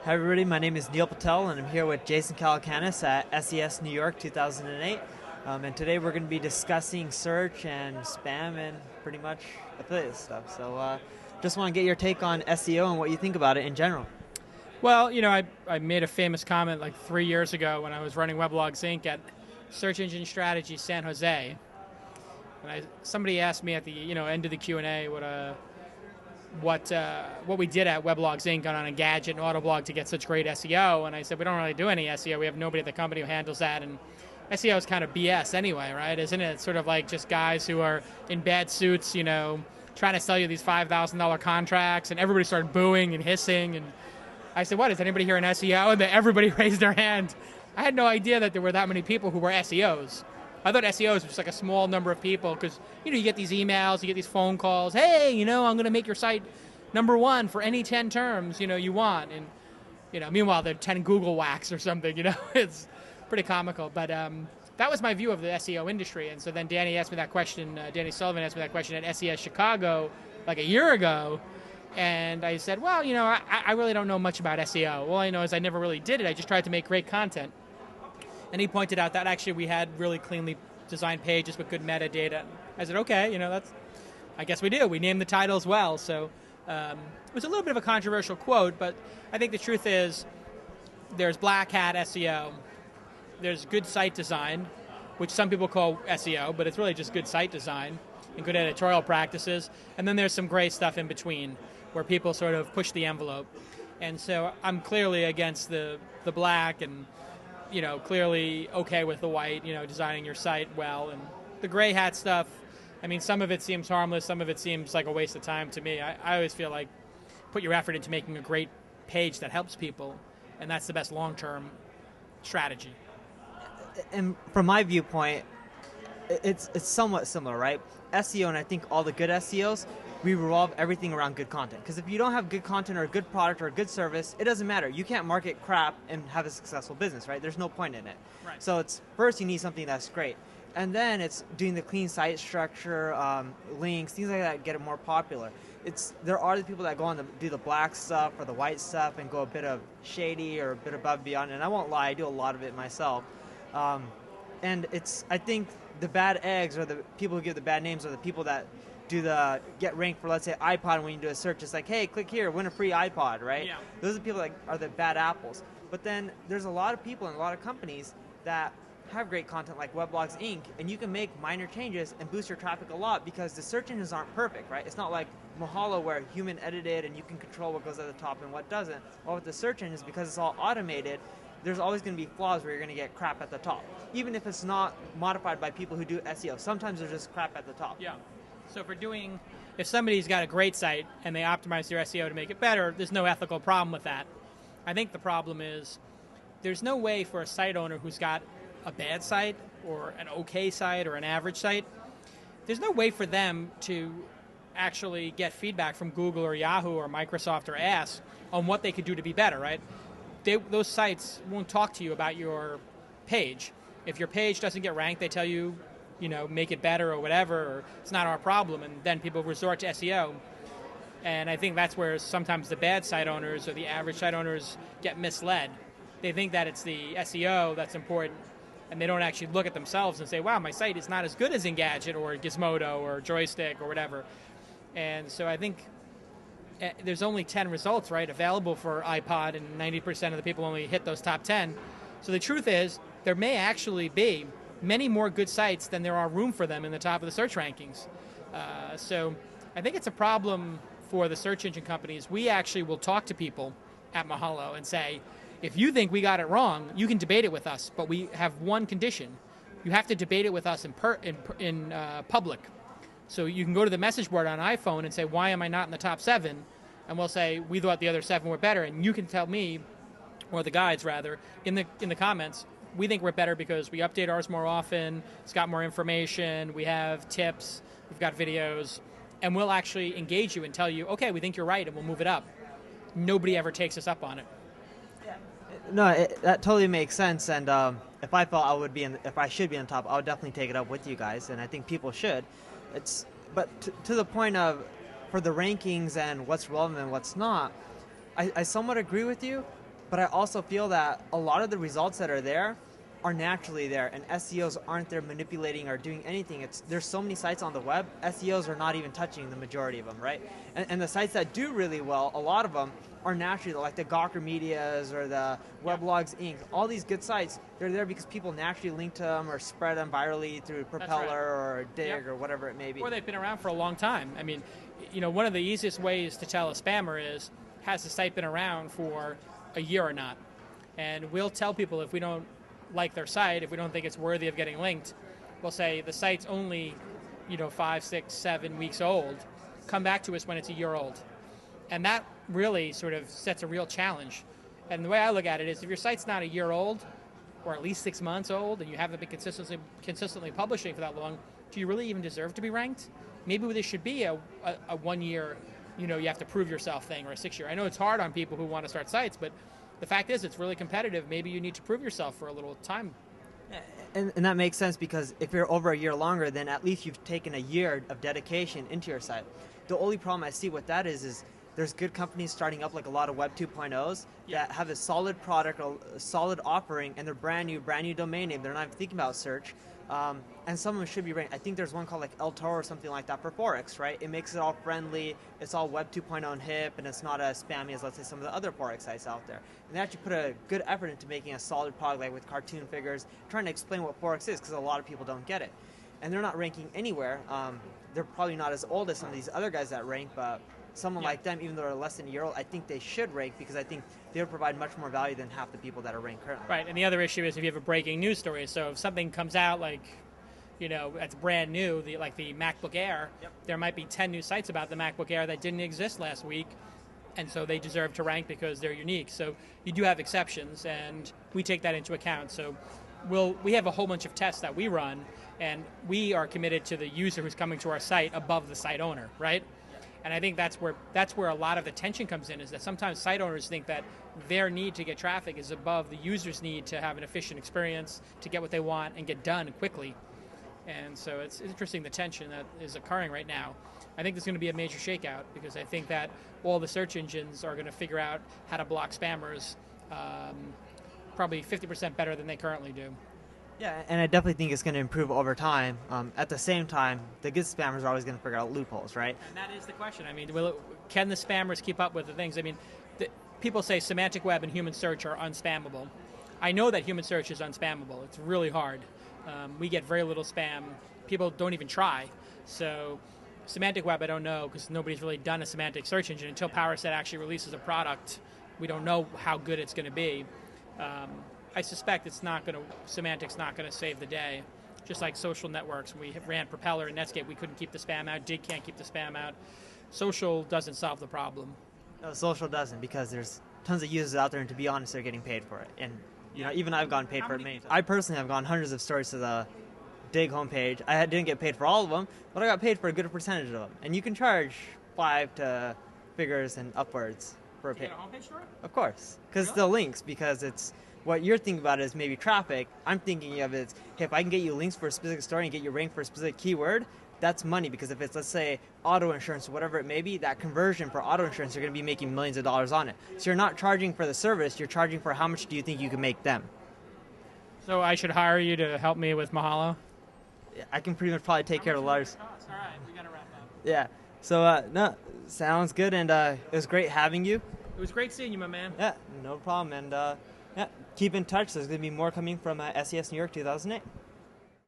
Hi everybody, my name is Neil Patel and I'm here with Jason Calacanis at SES New York 2008. And today we're going to be discussing search and spam and pretty much affiliate stuff. So just want to get your take on SEO and what you think about it in general. Well, I made a famous comment like 3 years ago when I was running Weblogs Inc. at Search Engine Strategy San Jose. And somebody asked me at the end of the Q&A what we did at Weblogs Inc. on a gadget and autoblog to get such great SEO, and I said we don't really do any SEO. We have nobody at the company who handles that, and SEO is kind of BS anyway, right? Isn't it? It's sort of like just guys who are in bad suits, trying to sell you these $5,000 contracts, and everybody started booing and hissing, and I said, what, is anybody here in SEO? And then everybody raised their hand. I had no idea that there were that many people who were SEOs. I thought SEOs was just like a small number of people because, you get these emails, you get these phone calls. Hey, I'm going to make your site #1 for any 10 terms, you want. And, meanwhile, they're 10 Google whacks or something, It's pretty comical. But that was my view of the SEO industry. And so then Danny Sullivan asked me that question at SES Chicago like a year ago. And I said, well, I really don't know much about SEO. All I know is I never really did it. I just tried to make great content. And he pointed out that actually we had really cleanly designed pages with good metadata. I said, okay, I guess we do. We named the title as well. So it was a little bit of a controversial quote, but I think the truth is there's black hat SEO. There's good site design, which some people call SEO, but it's really just good site design and good editorial practices. And then there's some gray stuff in between where people sort of push the envelope. And so I'm clearly against the black and clearly okay with the white, designing your site well. And the gray hat stuff, some of it seems harmless, some of it seems like a waste of time to me. I always feel like put your effort into making a great page that helps people, and that's the best long-term strategy. And from my viewpoint, it's somewhat similar, right? SEO, and I think all the good SEOs, we revolve everything around good content. Because if you don't have good content or a good product or a good service, it doesn't matter. You can't market crap and have a successful business, right? There's no point in it. Right. So it's first you need something that's great. And then it's doing the clean site structure, links, things like that get it more popular. There are the people that go on to do the black stuff or the white stuff and go a bit of shady or a bit above and beyond. And I won't lie, I do a lot of it myself. And I think the bad eggs or the people who give the bad names are the people that get ranked for, let's say, iPod. When you do a search, it's like, hey, click here, win a free iPod, right? Yeah. Those are the people that are the bad apples. But then there's a lot of people and a lot of companies that have great content like Weblogs Inc., and you can make minor changes and boost your traffic a lot because the search engines aren't perfect, right? It's not like Mahalo where human edited and you can control what goes at the top and what doesn't. Well, with the search engines, because it's all automated, there's always going to be flaws where you're going to get crap at the top. Even if it's not modified by people who do SEO, sometimes there's just crap at the top. Yeah. So if somebody's got a great site and they optimize their SEO to make it better, there's no ethical problem with that. I think the problem is there's no way for a site owner who's got a bad site or an okay site or an average site, there's no way for them to actually get feedback from Google or Yahoo or Microsoft or ask on what they could do to be better, right? Those sites won't talk to you about your page. If your page doesn't get ranked, they tell you, make it better or whatever, or it's not our problem, and then people resort to SEO. And I think that's where sometimes the bad site owners or the average site owners get misled. They think that it's the SEO that's important, and they don't actually look at themselves and say, wow, my site is not as good as Engadget or Gizmodo or Joystick or whatever. And so I think there's only 10 results, right, available for iPod, and 90% of the people only hit those top 10. So the truth is, there may actually be many more good sites than there are room for them in the top of the search rankings. So I think it's a problem for the search engine companies. We actually will talk to people at Mahalo and say, if you think we got it wrong, you can debate it with us, but we have one condition. You have to debate it with us in public. So you can go to the message board on iPhone and say, why am I not in the top 7? And we'll say, we thought the other 7 were better, and you can tell me, or the guides rather, in the comments, we think we're better because we update ours more often, it's got more information, we have tips, we've got videos, and we'll actually engage you and tell you, okay, we think you're right, and we'll move it up. Nobody ever takes us up on it. No, that totally makes sense. And if I felt if I should be on top, I would definitely take it up with you guys, and I think people should. But to the point of for the rankings and what's relevant and what's not, I somewhat agree with you. But I also feel that a lot of the results that are there are naturally there, and SEOs aren't there manipulating or doing anything. There's so many sites on the web, SEOs are not even touching the majority of them, right? And the sites that do really well, a lot of them are naturally, like the Gawker Medias or the Weblogs Inc. All these good sites, they're there because people naturally link to them or spread them virally through Propeller or Dig or whatever it may be. Or they've been around for a long time. I mean, one of the easiest ways to tell a spammer is, has the site been around for a year or not? And we'll tell people if we don't like their site, if we don't think it's worthy of getting linked, we'll say the site's only 5, 6, 7 weeks old. Come back to us when it's a year old. And that really sort of sets a real challenge. And the way I look at it is, if your site's not a year old, or at least 6 months old, and you haven't been consistently publishing for that long, do you really even deserve to be ranked? Maybe this should be a 1 year, you have to prove yourself thing, or a 6 year. I know it's hard on people who want to start sites, but the fact is, it's really competitive. Maybe you need to prove yourself for a little time. And that makes sense, because if you're over a year longer, then at least you've taken a year of dedication into your site. The only problem I see with that is there's good companies starting up, like a lot of Web 2.0s that have a solid product, a solid offering, and they're brand new domain name. They're not even thinking about search. And some of them should be ranked. I think there's one called like El Toro or something like that for Forex, right? It makes it all friendly. It's all Web 2.0 and hip, and it's not as spammy as, let's say, some of the other Forex sites out there. And they actually put a good effort into making a solid product, like with cartoon figures, trying to explain what Forex is, because a lot of people don't get it. And they're not ranking anywhere. They're probably not as old as some of these other guys that rank, but someone like them, even though they're less than a year old, I think they should rank, because I think they would provide much more value than half the people that are ranked currently. Right, and the other issue is if you have a breaking news story. So if something comes out like, that's brand new, like the MacBook Air, there might be 10 new sites about the MacBook Air that didn't exist last week, and so they deserve to rank because they're unique. So you do have exceptions, and we take that into account. So we have a whole bunch of tests that we run, and we are committed to the user who's coming to our site above the site owner, right? And I think that's where a lot of the tension comes in, is that sometimes site owners think that their need to get traffic is above the user's need to have an efficient experience, to get what they want and get done quickly. And so it's interesting, the tension that is occurring right now. I think there's going to be a major shakeout, because I think that all the search engines are going to figure out how to block spammers probably 50% better than they currently do. Yeah, and I definitely think it's going to improve over time. At the same time, the good spammers are always going to figure out loopholes, right? And that is the question. I mean, can the spammers keep up with the things? I mean, people say semantic web and human search are unspammable. I know that human search is unspammable. It's really hard. We get very little spam. People don't even try. So semantic web, I don't know, because nobody's really done a semantic search engine. Until PowerSet actually releases a product, we don't know how good it's going to be. I suspect semantic's not going to save the day. Just like social networks, when we ran Propeller and Netscape, we couldn't keep the spam out. Dig can't keep the spam out. Social doesn't solve the problem. No, social doesn't, because there's tons of users out there, and to be honest, they're getting paid for it. And even I've gotten paid for it many times. I personally have gone hundreds of stories to the Dig homepage. I didn't get paid for all of them, but I got paid for a good percentage of them. And you can charge 5 to figures and upwards for a page. You get a homepage story? Of course, because it's the links, because it's what you're thinking about is maybe traffic. I'm thinking of it, hey, if I can get you links for a specific story and get you ranked for a specific keyword, that's money. Because if it's, let's say, auto insurance or whatever it may be, that conversion for auto insurance, you're going to be making millions of dollars on it. So you're not charging for the service, you're charging for how much do you think you can make them. So I should hire you to help me with Mahalo? I can pretty much probably take care of the large. All right, we got to wrap up. Yeah. So, no, sounds good, and it was great having you. It was great seeing you, my man. Yeah, no problem, and keep in touch. There's going to be more coming from SES New York 2008.